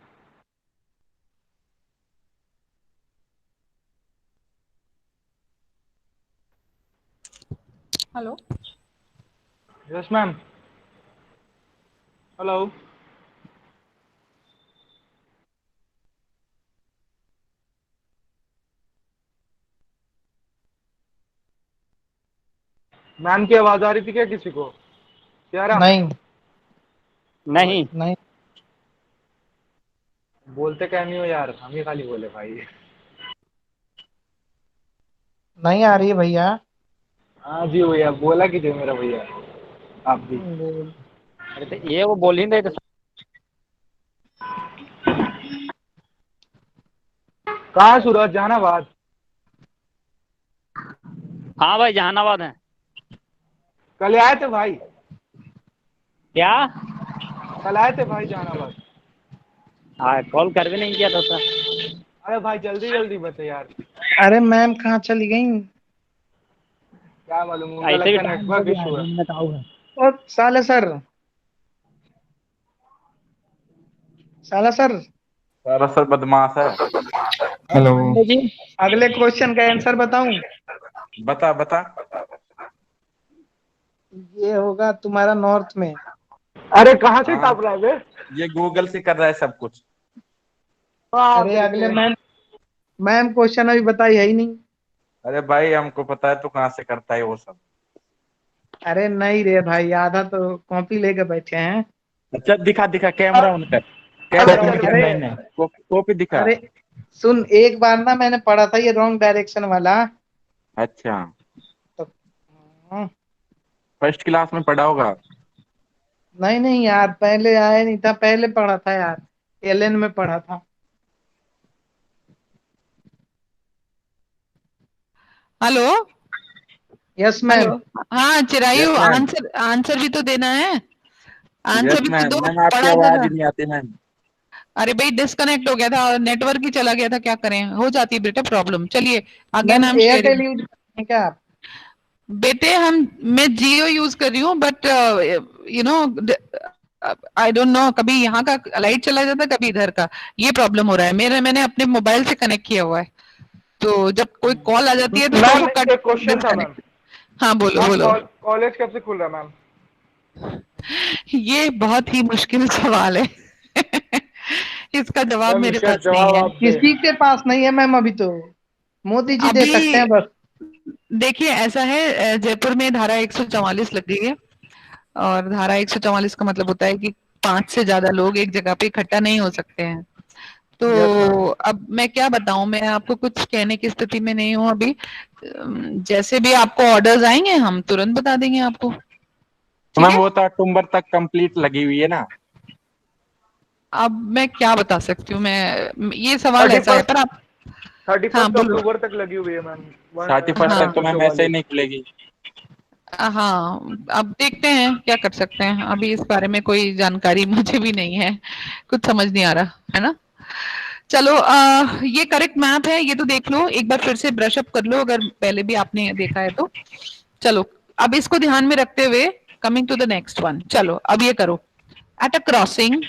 Hello yes ma'am. Hello ma'am की आवाज आ रही थी क्या किसी को क्या रहा नहीं। नहीं नहीं, बोलते क्या नहीं हो यार हम ही खाली बोले भाई। नहीं आ रही है भैया। हाँ जी भैया बोला कीजिए मेरा भैया आप भी। अरे तो ये वो बोल ही नहीं रहे थे। कहाँ है सूरज? जहानाबाद। हाँ भाई जहानाबाद है। कल आए थे भाई, क्या? कल आए थे भाई जहानाबाद। हाँ कॉल कर भी नहीं किया था सर। अरे भाई जल्दी जल्दी बता यार। अरे मैम कहाँ चली गई? क्या मालूम, उनका ऐसे भी लगता है टाइम हो नेटवर्क गया है, इशू है। रूम में ताऊ है। और साले सर, साला सर, सारा सर बदमाश है। हेलो। पांडे जी। अगले क्वेश्चन का आंसर बताऊं? बता बता। ये होगा तुम्हारा नॉर्थ में। अरे कहाँ से हाँ टप रहा है बे? ये गूगल से कर रहा है सब कुछ। हाँ, अरे अगले बेटे। मैम, मैम क्वेश्चन अभी बताई है ही नहीं। अरे भाई हमको पता है तू कहाँ से करता है वो सब। अरे नहीं रे भाई, आधा तो कॉपी लेके बैठे हैं। अच्छा दिखा दिखा, कैमरा ऑन कर, अरे कैमरा ऑन चलो कर। अरे नहीं नहीं कॉपी दिखा। अरे सुन, एक बार ना मैंने पढ़ा था ये रॉन्ग डायरेक्शन वाला। अच्छा तो फर्स्ट क्लास में पढ़ा होगा। नहीं नहीं यार, पहले आया नहीं था, पहले पढ़ा था यार, एलएन में पढ़ा था। हेलो। Yes hello. मैम। हाँ Chirayu, yes ma'am. Answer answer भी तो देना है। आंसर यस भी तो मैम, दो। मैम आपकी पढ़ा था आवाज ना। ही नहीं आती मैम। अरे भाई डिस्कनेक्ट हो गया था, नेटवर्क ही चला गया था, क्या करें, हो जाती है बेटा प्रॉब्लम। चलिए again ma'am I am Airtel sharing. Use करते हैं क्या आप? बेटे मैं जियो यूज कर रही हूँ, but you know I don't know, कभी यहाँ का लाइट चला जाता है, कभी इधर का। ये प्रॉब्लम हो रहा है मैंने अपने मोबाइल से कनेक्ट किया हुआ है, तो जब कोई कॉल आ जाती है तो फिर मैम वो कट एक क्वेश्चन था मैम। डिस्कनेक्ट। हाँ बोलो आप बोलो। कॉलेज कब से खुल रहा है मैम? ये बहुत ही मुश्किल सवाल है। इसका जवाब मैम मेरे इसका पास नहीं जवाब है। आप दे। किसी के पास नहीं है मैम अभी तो, मोदी जी दे सकते अभी हैं बस। देखिए ऐसा है, जयपुर में धारा 144 लग गई है, और धारा 144 का मतलब होता है कि 5 से ज्यादा लोग एक जगह पे इकट्ठा नहीं हो सकते हैं। यस तो मैम। अब मैं क्या बताऊं, मैं आपको कुछ कहने की स्थिति में नहीं हूं अभी। जैसे भी आपको ऑर्डर्स आएंगे हम तुरंत बता देंगे आपको। तो ठीक मैम है। वो तो अक्टूबर तक कंप्लीट लगी हुई है ना। अब मैं क्या बता सकती हूँ, मैं ये सवाल थर्टी ऐसा है फर्स्ट पर आप। थर्टी हाँ फर्स्ट बोलो। अक्टूबर तक लगी हुई है मैम। 31 तक हाँ तो मैम ऐसे ही 144। नहीं खुलेगी। हाँ अब देखते हैं क्या कर सकते हैं, अभी इस बारे में कोई जानकारी मुझे भी नहीं है, कुछ समझ नहीं आ रहा है ना। चलो ये करेक्ट मैप है, ये तो देख लो एक बार, फिर से ब्रश अप कर लो अगर पहले भी आपने देखा है तो। चलो अब इसको ध्यान में रखते हुए coming to the next one, चलो अब ये करो। At a crossing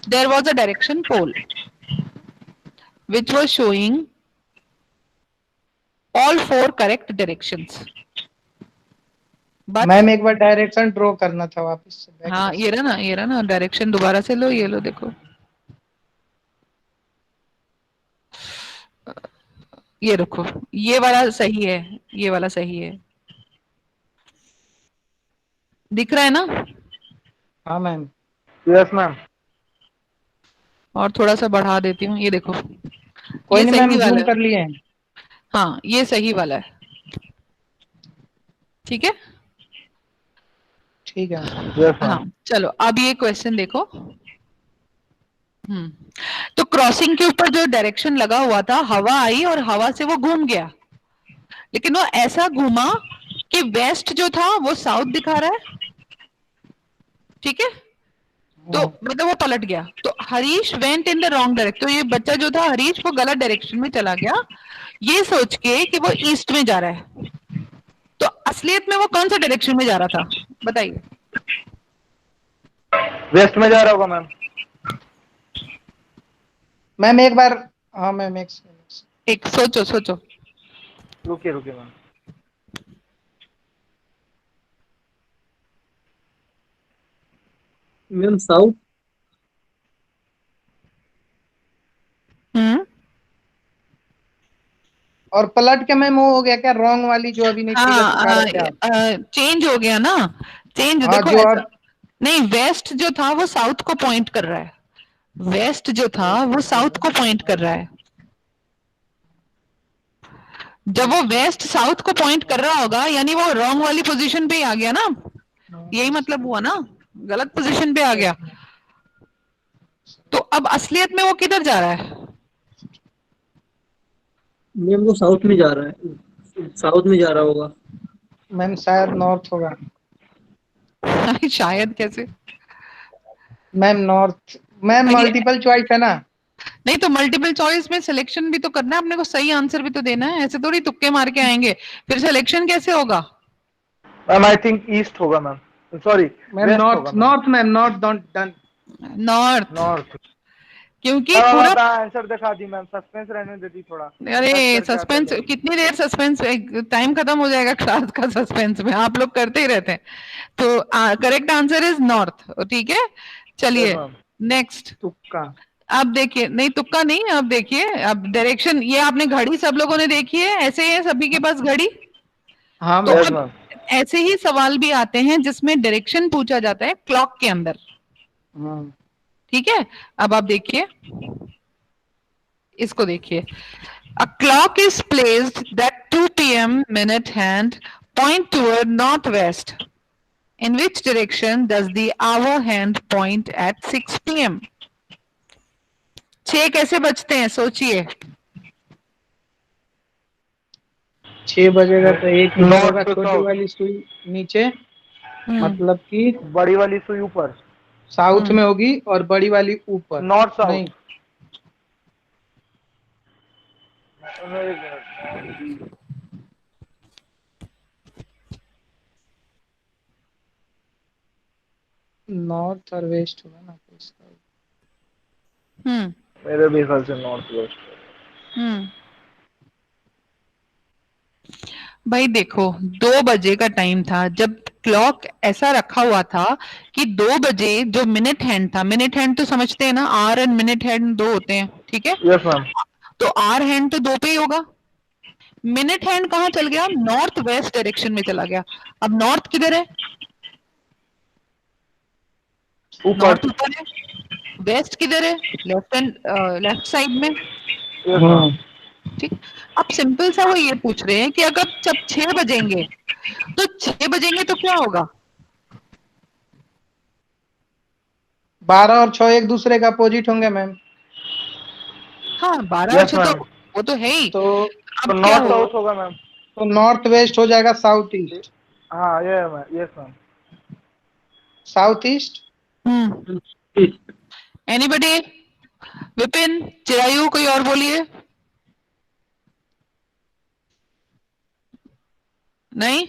there was a direction pole which was showing all 4 correct directions, but ma'am एक बार डायरेक्शन ड्रॉ करना था वापस से, बैक हाँ कर ये रहा ना, ये रहा ना डायरेक्शन, दोबारा से लो, ये लो देखो, ये रखो, ये वाला सही है, ये वाला सही है, दिख रहा है ना। हाँ मैम। Yes ma'am. और थोड़ा सा बढ़ा देती हूँ, ये देखो, कोई ये नहीं सही मैम, वाला जूम है। कर लिए हैं। हाँ ये सही वाला है, ठीक है। ठीक है। Yes ma'am. हाँ चलो अब ये क्वेश्चन देखो। तो क्रॉसिंग के ऊपर जो डायरेक्शन लगा हुआ था, हवा आई और हवा से वो घूम गया, लेकिन वो ऐसा घूमा कि वेस्ट जो था वो साउथ दिखा रहा है, ठीक है। तो मतलब वो पलट गया, तो Harish went in the wrong direction, तो ये बच्चा जो था हरीश वो गलत डायरेक्शन में चला गया, ये सोच के कि वो ईस्ट में जा रहा है। तो असलियत में वो कौन सा डायरेक्शन में जा रहा था बताइए। वेस्ट में जा रहा होगा मैम। मैम एक बार, हाँ मैम एक second। एक सोचो सोचो। रुकिए रुकिए मैम। Ma'am south. हम्म। और पलट के मैम वो हो गया क्या, रॉन्ग वाली जो अभी नहीं फिगर दिखा रहे थे आप? चेंज हो गया ना, चेंज हाँ देखो जो ऐसा। अब, नहीं वेस्ट जो था वो साउथ को पॉइंट कर रहा है, वेस्ट जो था वो साउथ को पॉइंट कर रहा है। जब वो वेस्ट साउथ को पॉइंट कर रहा होगा यानी वो रॉन्ग वाली पोजीशन पे ही आ गया ना, यही मतलब हुआ ना। गलत पोजीशन पे आ गया। तो अब असलियत में वो किधर जा रहा है? मैम वो साउथ में जा रहा है, साउथ में जा रहा होगा। मैम शायद नॉर्थ होगा। शायद कैसे? Ma'am north. मैम ये- मल्टीपल चॉइस है ना। नहीं तो मल्टीपल चॉइस में सिलेक्शन भी तो करना है अपने को, सही आंसर भी तो देना है, ऐसे थोड़ी तुक्के मार के आएंगे, फिर सिलेक्शन कैसे होगा? मैम आई थिंक ईस्ट होगा ma'am, sorry ma'am west north, होगा ma'am. North ma'am, north don't done. North. North. क्योंकि पूरा, आंसर दिखा दी मैम, सस्पेंस रहने देती थोड़ा। अरे सर्च करके आते सस्पेंस लोग। कितनी देर सस्पेंस, टाइम खत्म हो जाएगा क्लास का सस्पेंस में, आप लोग करते ही रहते हैं। तो करेक्ट आंसर इज नॉर्थ, ठीक है। चलिए Yes, ma'am. नेक्स्ट। तुक्का। अब देखिए, नहीं तुक्का नहीं, अब देखिए, अब डायरेक्शन, ये आपने घड़ी सब लोगों ने देखी है, ऐसे ही है सभी के पास घड़ी। हाँ तो मैम। Yes, अब ma'am. ऐसे ही सवाल भी आते हैं जिसमें डायरेक्शन पूछा जाता है क्लॉक के अंदर, हाँ। ठीक है। अब आप देखिए, इसको देखिए, a clock is placed that 2 p.m. minute hand point toward northwest. In which direction does the hour hand point at 6 p.m.? 6 कैसे बजते हैं सोचिए। 6 बजेगा तो एक इधर North होगा, to छोटी south. वाली सुई नीचे, हम्म, मतलब कि बड़ी वाली सुई ऊपर। साउथ में होगी और बड़ी वाली ऊपर। North south. नहीं, नॉर्थ और वेस्ट होगा ना तो इसका। हम्म, मेरे भी ख्याल से नॉर्थ वेस्ट। हम्म। भाई देखो, 2 बजे का टाइम था जब क्लॉक ऐसा रखा हुआ था कि 2 बजे जो मिनट हैंड था, मिनट हैंड तो समझते हैं ना, आर एंड मिनट हैंड 2 होते हैं, ठीक है। Yes ma'am. तो आर हैंड तो 2 पे ही होगा, मिनट हैंड कहाँ चल गया? नॉर्थ वेस्ट डायरेक्शन में चला गया। अब नॉर्थ किधर है? ऊपर। नॉर्थ ऊपर है, वेस्ट किधर है? लेफ्ट एंड लेफ्ट साइड में, यस मैम। ठीक। अब सिंपल सा वो ये पूछ रहे हैं कि अगर जब 6 बजेंगे तो 6 बजेंगे तो क्या होगा? 12 और 6 एक दूसरे का अपोजिट होंगे मैम। हाँ 12 और यस 6 तो मैम। वो तो है ही। तो अब क्या नॉर्थ होगा? साउथ होगा मैम। तो नॉर्थ वेस्ट हो जाएगा साउथ ईस्ट। हाँ ये ma'am, yes ma'am. South east. Anybody? Vipin, Chirayu, कोई और बोलिए। नहीं?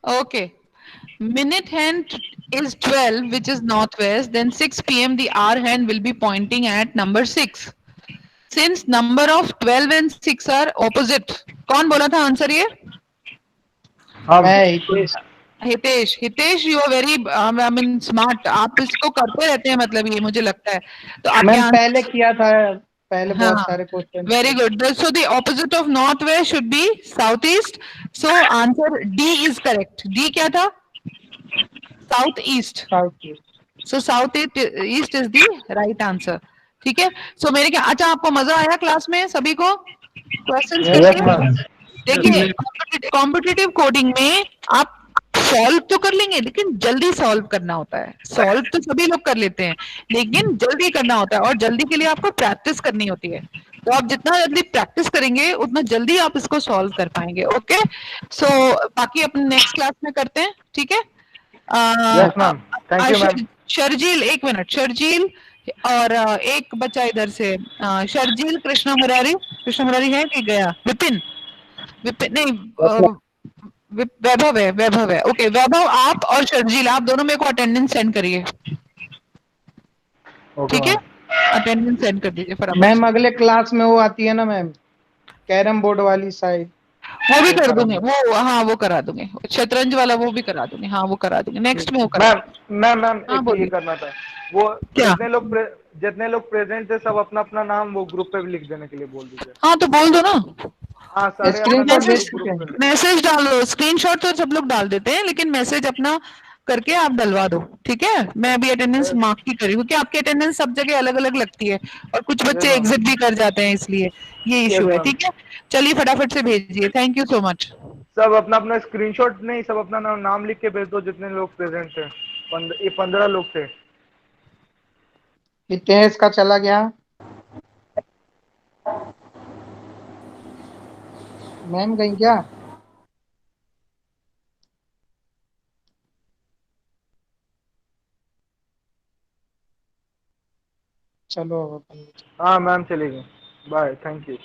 Okay. Minute hand is 12, which is northwest. Then 6 p.m. the hour hand will be pointing at number 6. Since number of 12 and 6 are opposite, कौन बोला था answer ये? हाँ मैं Hitesh. Hitesh. Hitesh, you are very I mean smart, आप इसको करते रहते हैं मतलब, ये मुझे लगता है। तो आपके मैम पहले आंसर, किया था, पहले हाँ, बहुत सारे question. Very good. So the opposite of northwest should be southeast. So answer D is correct. D क्या था? Southeast. South east. So south east is the right answer. ठीक है। सो मेरे क्या, अच्छा आपको मजा आया क्लास में सभी को क्वेश्चंस यस करके? मैम। देखिए कॉम्पिटिटिव कोडिंग में आप सॉल्व तो कर लेंगे, लेकिन जल्दी सॉल्व करना होता है। सॉल्व तो सभी लोग कर लेते हैं, लेकिन जल्दी करना होता है, और जल्दी के लिए आपको प्रैक्टिस करनी होती है। तो आप जितना जल्दी प्रैक्टिस करेंगे उतना जल्दी आप इसको सॉल्व कर पाएंगे। ओके, सो बाकी अपने नेक्स्ट क्लास में करते हैं, ठीक है। Yes ma'am, thank you ma'am. Sharjeel, एक मिनट, शर्जील और एक बच्चा इधर से, शर्जील, कृष्णा मुरारी। कृष्णा मुरारी है कि गया? विपिन, विपिन नहीं, वैभव है, वैभव है। ओके वैभव, आप और शर्जील, आप दोनों मेरे को अटेंडेंस सेंड करिए, ओके ठीक है। मैम। अटेंडेंस सेंड कर दीजिए फटाफट मैम से। अगले क्लास में वो आती है ना मैम, कैरम बोर्ड वाली साइड। वो भी वो कर करा दूंगे, दूंगा। वो हाँ वो करा दूंगे, शतरंज वाला वो भी करा दूंगे, हाँ वो करा दूंगे, नेक्स्ट में वो करा मैम मैम मैम हाँ, एक ये बोलिए। करना था, वो क्या? जितने लोग प्रेजेंट थे सब अपना अपना नाम वो ग्रुप पे भी लिख देने के लिए बोल दीजिए। हाँ तो बोल दो ना, हाँ सारे अपना स्क्रीनशॉट नाम भेज ग्रुप सकते पे हैं। लिख। मैसेज डालो, स्क्रीनशॉट तो सब लोग डाल देते हैं, लेकिन मैसेज अपना करके आप डलवा दो, ठीक है। मैं अभी अटेंडेंस मार्क ही करी, क्योंकि आपकी अटेंडेंस सब जगह अलग अलग लगती है, और कुछ बच्चे मैम। एग्जिट भी कर जाते हैं, इसलिए ये यस इशू है, मैम। ठीक है। चलिए फटाफट से भेजिए, थैंक यू सो मच। सब अपना अपना स्क्रीनशॉट नहीं, सब अपना नाम लिख के भेज दो जितने लोग प्रेजेंट थे। ये 15 लोग थे। हितेश का चला गया। मैम गई क्या? चलो अपन हाँ मैम चलेगी। Bye, thank you.